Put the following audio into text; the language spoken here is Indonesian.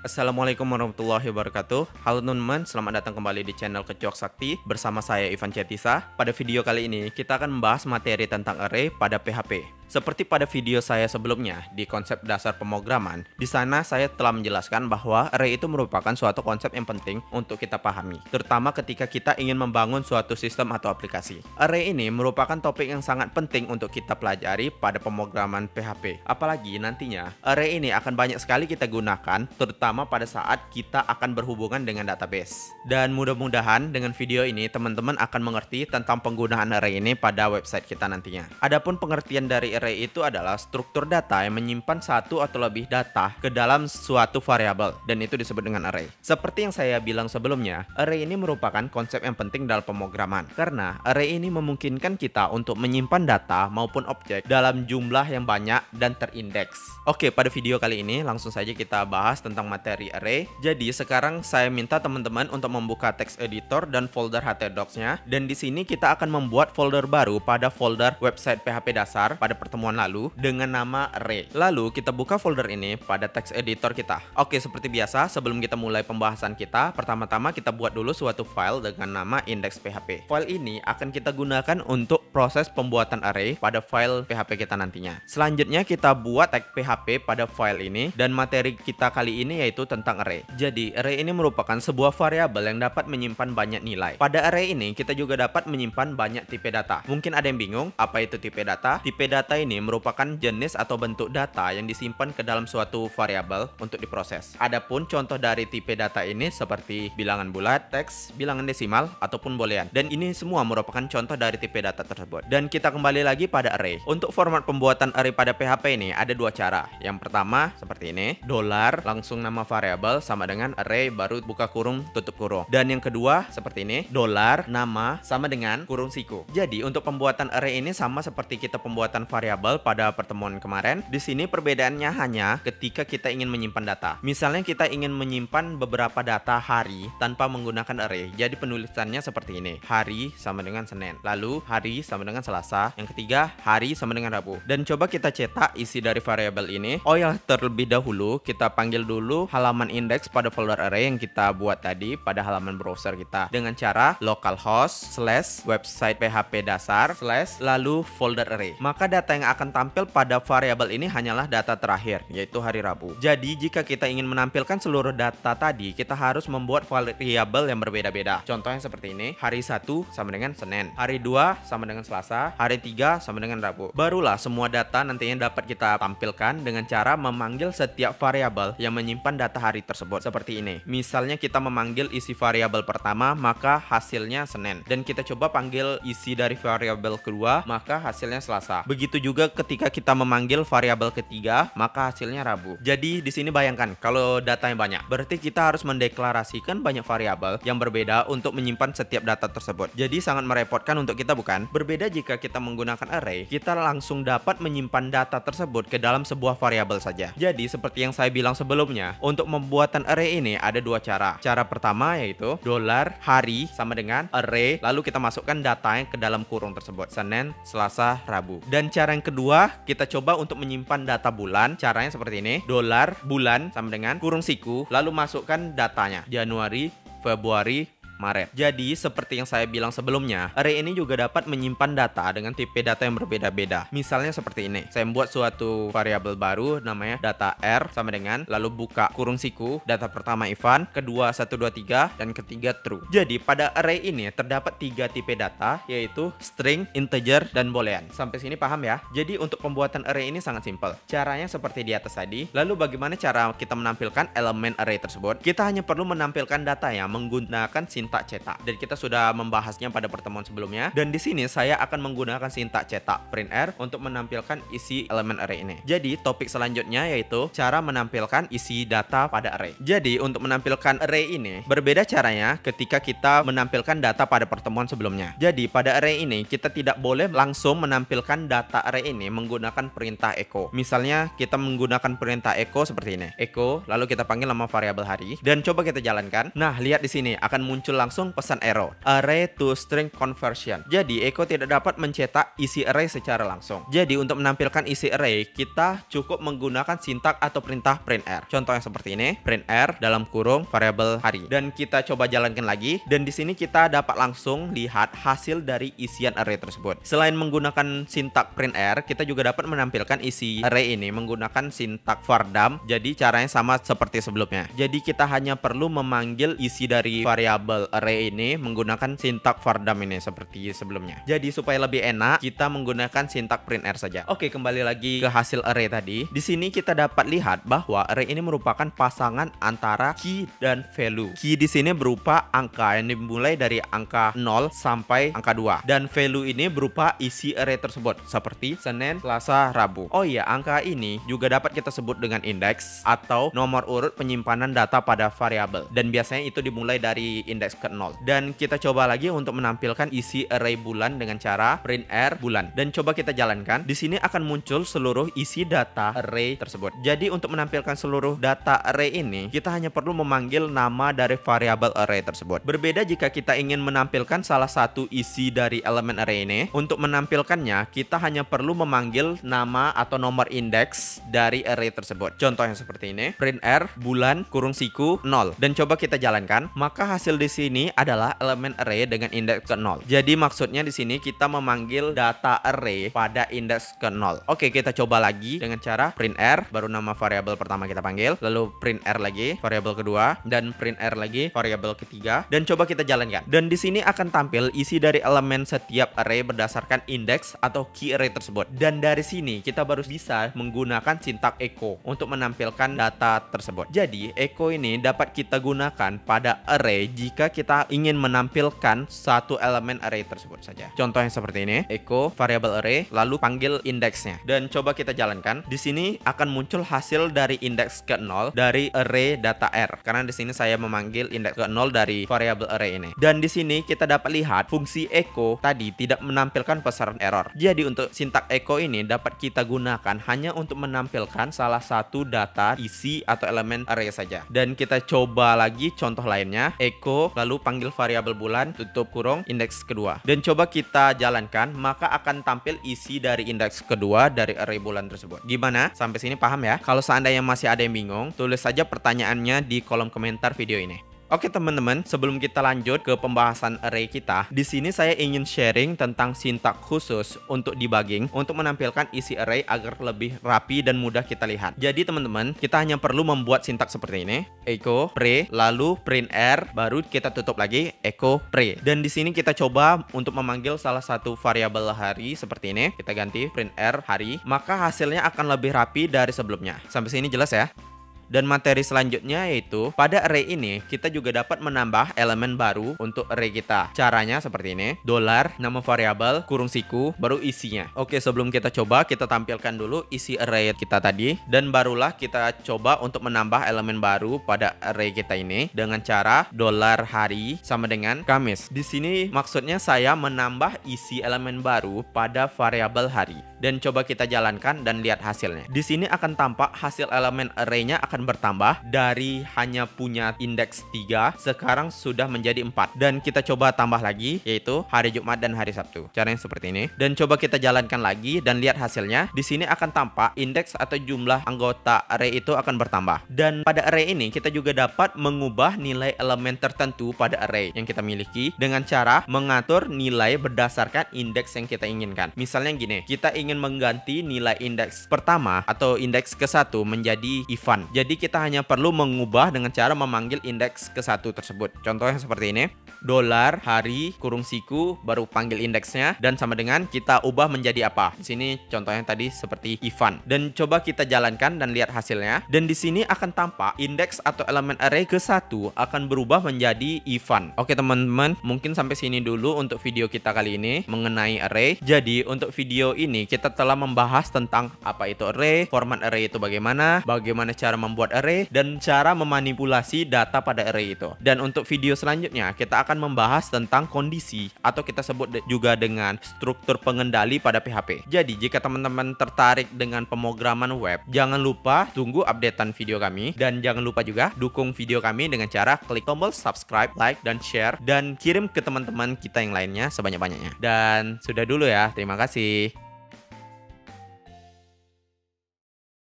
Assalamualaikum warahmatullahi wabarakatuh. Halo teman-teman, selamat datang kembali di channel Kecoak Sakti bersama saya Ivan Cetisa. Pada video kali ini kita akan membahas materi tentang array pada PHP. Seperti pada video saya sebelumnya di konsep dasar pemrograman, di sana saya telah menjelaskan bahwa array itu merupakan suatu konsep yang penting untuk kita pahami, terutama ketika kita ingin membangun suatu sistem atau aplikasi. Array ini merupakan topik yang sangat penting untuk kita pelajari pada pemrograman PHP. Apalagi nantinya array ini akan banyak sekali kita gunakan, terutama pada saat kita akan berhubungan dengan database. Dan mudah-mudahan dengan video ini teman-teman akan mengerti tentang penggunaan array ini pada website kita nantinya. Adapun pengertian dari array itu adalah struktur data yang menyimpan satu atau lebih data ke dalam suatu variabel, dan itu disebut dengan array. Seperti yang saya bilang sebelumnya, array ini merupakan konsep yang penting dalam pemrograman karena array ini memungkinkan kita untuk menyimpan data maupun objek dalam jumlah yang banyak dan terindeks. Oke, pada video kali ini langsung saja kita bahas tentang materi array. Jadi sekarang saya minta teman-teman untuk membuka text editor dan folder htdocs-nya, dan di sini kita akan membuat folder baru pada folder website PHP dasar pada pertemuan lalu dengan nama array. Lalu kita buka folder ini pada text editor kita. Oke, seperti biasa sebelum kita mulai pembahasan kita, pertama-tama kita buat dulu suatu file dengan nama index.php. File ini akan kita gunakan untuk proses pembuatan array pada file PHP kita nantinya. Selanjutnya kita buat tag PHP pada file ini, dan materi kita kali ini yaitu tentang array. Jadi array ini merupakan sebuah variabel yang dapat menyimpan banyak nilai. Pada array ini kita juga dapat menyimpan banyak tipe data. Mungkin ada yang bingung apa itu tipe data? Tipe data ini merupakan jenis atau bentuk data yang disimpan ke dalam suatu variabel untuk diproses. Adapun contoh dari tipe data ini seperti bilangan bulat, teks, bilangan desimal, ataupun boolean. Dan ini semua merupakan contoh dari tipe data tersebut. Dan kita kembali lagi pada array. Untuk format pembuatan array pada PHP ini ada dua cara. Yang pertama seperti ini, $, langsung nama variabel sama dengan array baru buka kurung tutup kurung. Dan yang kedua seperti ini, $, nama sama dengan kurung siku. Jadi untuk pembuatan array ini sama seperti kita pembuatan variabel pada pertemuan kemarin. Di sini perbedaannya hanya ketika kita ingin menyimpan data. Misalnya kita ingin menyimpan beberapa data hari tanpa menggunakan array. Jadi penulisannya seperti ini. Hari sama dengan Senin. Lalu hari sama dengan Selasa. Yang ketiga hari sama dengan Rabu. Dan coba kita cetak isi dari variabel ini. Oh ya, terlebih dahulu kita panggil dulu halaman index pada folder array yang kita buat tadi pada halaman browser kita dengan cara localhost / website PHP dasar / lalu folder array. Maka data yang akan tampil pada variabel ini hanyalah data terakhir, yaitu hari Rabu. Jadi jika kita ingin menampilkan seluruh data tadi, kita harus membuat variabel yang berbeda-beda. Contohnya seperti ini, hari 1 sama dengan Senin, hari 2 sama dengan Selasa, hari 3 sama dengan Rabu. Barulah semua data nantinya dapat kita tampilkan dengan cara memanggil setiap variabel yang menyimpan data hari tersebut. Seperti ini. Misalnya kita memanggil isi variabel pertama, maka hasilnya Senin. Dan kita coba panggil isi dari variabel kedua, maka hasilnya Selasa. Begitu juga ketika kita memanggil variabel ketiga, maka hasilnya Rabu. Jadi di sini bayangkan kalau datanya banyak, berarti kita harus mendeklarasikan banyak variabel yang berbeda untuk menyimpan setiap data tersebut. Jadi sangat merepotkan untuk kita, bukan? Berbeda jika kita menggunakan array, kita langsung dapat menyimpan data tersebut ke dalam sebuah variabel saja. Jadi seperti yang saya bilang sebelumnya, untuk pembuatan array ini ada dua cara. Cara pertama yaitu $hari sama dengan array, lalu kita masukkan datanya ke dalam kurung tersebut, Senin, Selasa, Rabu. Dan cara yang kedua, kita coba untuk menyimpan data bulan. Caranya seperti ini, $bulan sama dengan kurung siku, lalu masukkan datanya Januari, Februari, Maret. Jadi seperti yang saya bilang sebelumnya, array ini juga dapat menyimpan data dengan tipe data yang berbeda-beda. Misalnya seperti ini, saya membuat suatu variabel baru namanya data R sama dengan, lalu buka kurung siku, data pertama Ivan, kedua 1, 2, 3, dan ketiga true. Jadi pada array ini terdapat 3 tipe data, yaitu string, integer, dan boolean. Sampai sini paham ya? Jadi untuk pembuatan array ini sangat simpel. Caranya seperti di atas tadi. Lalu bagaimana cara kita menampilkan elemen array tersebut? Kita hanya perlu menampilkan data yang menggunakan sintak cetak, dan kita sudah membahasnya pada pertemuan sebelumnya. Dan di sini saya akan menggunakan sintak cetak print r untuk menampilkan isi elemen array ini. Jadi topik selanjutnya yaitu cara menampilkan isi data pada array. Jadi untuk menampilkan array ini berbeda caranya ketika kita menampilkan data pada pertemuan sebelumnya. Jadi pada array ini kita tidak boleh langsung menampilkan data array ini menggunakan perintah echo. Misalnya kita menggunakan perintah echo seperti ini, echo, lalu kita panggil nama variabel hari, dan coba kita jalankan. Nah, lihat di sini akan muncul langsung pesan error, array to string conversion. Jadi Echo tidak dapat mencetak isi array secara langsung. Jadi untuk menampilkan isi array, kita cukup menggunakan sintak atau perintah printr. Contohnya seperti ini, printr dalam kurung variabel hari. Dan kita coba jalankan lagi, dan di sini kita dapat langsung lihat hasil dari isian array tersebut. Selain menggunakan sintak printr, kita juga dapat menampilkan isi array ini menggunakan sintak vardam. Jadi caranya sama seperti sebelumnya. Jadi kita hanya perlu memanggil isi dari variabel array ini menggunakan sintak vardam ini seperti sebelumnya. Jadi supaya lebih enak, kita menggunakan sintak printr saja. Oke, kembali lagi ke hasil array tadi. Di sini kita dapat lihat bahwa array ini merupakan pasangan antara key dan value. Key di sini berupa angka yang dimulai dari angka 0 sampai angka 2, dan value ini berupa isi array tersebut seperti Senin, Selasa, Rabu. Oh iya, angka ini juga dapat kita sebut dengan indeks atau nomor urut penyimpanan data pada variabel, dan biasanya itu dimulai dari indeks ke 0. Dan kita coba lagi untuk menampilkan isi array bulan dengan cara printr bulan, dan coba kita jalankan. Di sini akan muncul seluruh isi data array tersebut. Jadi untuk menampilkan seluruh data array ini, kita hanya perlu memanggil nama dari variabel array tersebut. Berbeda jika kita ingin menampilkan salah satu isi dari elemen array ini. Untuk menampilkannya, kita hanya perlu memanggil nama atau nomor indeks dari array tersebut. Contohnya seperti ini, printr bulan kurung siku 0. Dan coba kita jalankan, maka hasil di sini adalah elemen array dengan indeks ke 0. Jadi maksudnya di sini kita memanggil data array pada indeks ke 0. Oke, kita coba lagi dengan cara printr, baru nama variabel pertama kita panggil, lalu printr lagi variabel kedua, dan printr lagi variabel ketiga, dan coba kita jalankan. Dan di sini akan tampil isi dari elemen setiap array berdasarkan indeks atau key array tersebut. Dan dari sini kita baru bisa menggunakan sintak echo untuk menampilkan data tersebut. Jadi echo ini dapat kita gunakan pada array jika kita ingin menampilkan satu elemen array tersebut saja. Contohnya seperti ini, echo variabel array lalu panggil indeksnya, dan coba kita jalankan. Di sini akan muncul hasil dari indeks ke 0 dari array data r, karena di sini saya memanggil indeks ke 0 dari variabel array ini. Dan di sini kita dapat lihat fungsi echo tadi tidak menampilkan pesan error. Jadi untuk sintak echo ini dapat kita gunakan hanya untuk menampilkan salah satu data isi atau elemen array saja. Dan kita coba lagi contoh lainnya, echo lalu panggil variabel bulan tutup kurung indeks kedua, dan coba kita jalankan, maka akan tampil isi dari indeks kedua dari array bulan tersebut. Gimana? Sampai sini paham ya? Kalau seandainya masih ada yang bingung, tulis saja pertanyaannya di kolom komentar video ini. Oke teman-teman, sebelum kita lanjut ke pembahasan array kita, di sini saya ingin sharing tentang sintak khusus untuk debugging untuk menampilkan isi array agar lebih rapi dan mudah kita lihat. Jadi teman-teman, kita hanya perlu membuat sintak seperti ini, echo pre, lalu printr, baru kita tutup lagi echo pre. Dan di sini kita coba untuk memanggil salah satu variabel hari seperti ini, kita ganti printr hari, maka hasilnya akan lebih rapi dari sebelumnya. Sampai sini jelas ya? Dan materi selanjutnya yaitu pada array ini kita juga dapat menambah elemen baru untuk array kita. Caranya seperti ini, $, nama variabel, kurung siku, baru isinya. Oke, sebelum kita coba, kita tampilkan dulu isi array kita tadi, dan barulah kita coba untuk menambah elemen baru pada array kita ini dengan cara $hari sama dengan Kamis. Di sini maksudnya saya menambah isi elemen baru pada variabel hari. Dan coba kita jalankan dan lihat hasilnya. Di sini akan tampak hasil elemen array-nya akan bertambah dari hanya punya indeks 3, sekarang sudah menjadi 4. Dan kita coba tambah lagi, yaitu hari Jumat dan hari Sabtu. Caranya seperti ini. Dan coba kita jalankan lagi dan lihat hasilnya. Di sini akan tampak indeks atau jumlah anggota array itu akan bertambah. Dan pada array ini kita juga dapat mengubah nilai elemen tertentu pada array yang kita miliki dengan cara mengatur nilai berdasarkan indeks yang kita inginkan. Misalnya gini, kita ingin mengganti nilai indeks pertama atau indeks ke-1 menjadi even. Jadi kita hanya perlu mengubah dengan cara memanggil indeks ke-1 tersebut. Contohnya seperti ini, $, hari, kurung siku, baru panggil indeksnya, dan sama dengan kita ubah menjadi apa. Di sini contohnya tadi seperti even. Dan coba kita jalankan dan lihat hasilnya. Dan di sini akan tampak indeks atau elemen array ke-1 akan berubah menjadi even. Oke teman-teman, mungkin sampai sini dulu untuk video kita kali ini mengenai array. Jadi untuk video ini kita telah membahas tentang apa itu array, format array itu bagaimana, bagaimana cara membuat array, dan cara memanipulasi data pada array itu. Dan untuk video selanjutnya kita akan membahas tentang kondisi atau kita sebut juga dengan struktur pengendali pada PHP. Jadi jika teman-teman tertarik dengan pemrograman web, jangan lupa tunggu updatean video kami, dan jangan lupa juga dukung video kami dengan cara klik tombol subscribe, like, dan share, dan kirim ke teman-teman kita yang lainnya sebanyak-banyaknya. Dan sudah dulu ya, terima kasih.